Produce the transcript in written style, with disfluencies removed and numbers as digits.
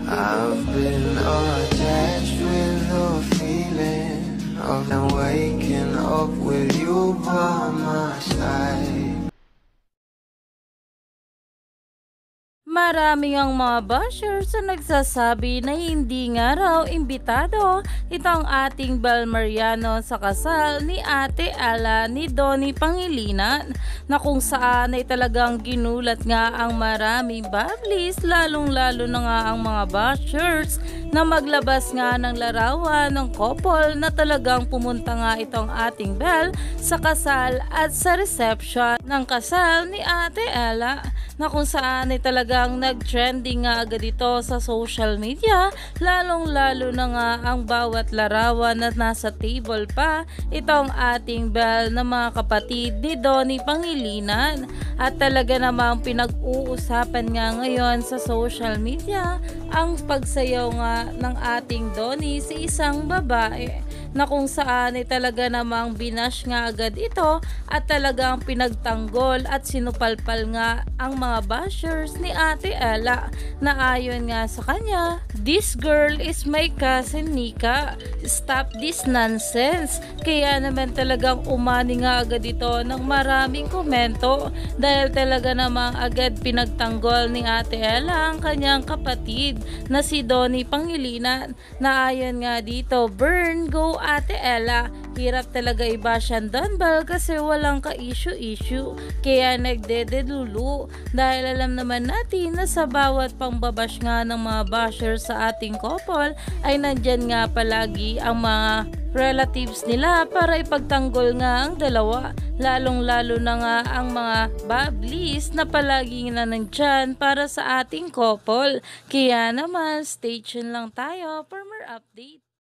I've been attached with the feeling of not waking up with you by my side. Marami ang mga bashers na nagsasabi na hindi nga raw imbitado itong ating Bel Mariano sa kasal ni Ate Ella ni Donnie Pangilinan, na kung saan ay talagang ginulat nga ang maraming bablis, lalong lalo na nga ang mga bashers na maglabas nga ng larawan ng couple na talagang pumunta nga itong ating Bel sa kasal at sa reception ng kasal ni Ate Ella, na kung saan ay talagang nag-trending nga agad ito sa social media, lalong lalo na nga ang bawat larawan na nasa table pa itong ating Bel na mga kapatid ni Donnie Pangilinan. At talaga namang pinag-uusapan nga ngayon sa social media ang pagsayaw nga ng ating Donnie sa isang babae, na kung saan ay talaga namang binash nga agad ito at talagang pinagtanggol at sinupalpal nga ang mga bashers ni Ate Ella, na ayon nga sa kanya, "This girl is my cousin Nika, stop this nonsense." Kaya naman talagang umani nga agad ito ng maraming komento dahil talaga namang agad pinagtanggol ni Ate Ella ang kanyang kapatid na si Donnie Pangilinan, na ayon nga dito, "Burn, go Ate Ella." Hirap talaga i-bash ang Don Bel kasi walang ka-issue-issue, kaya nagdededulu dahil alam naman natin na sa bawat pangbabash nga ng mga basher sa ating couple ay nandyan nga palagi ang mga relatives nila para ipagtanggol nga ang dalawa, lalong lalo na nga ang mga bablis na palagi na nandyan para sa ating couple. Kaya naman stay tuned lang tayo for more update.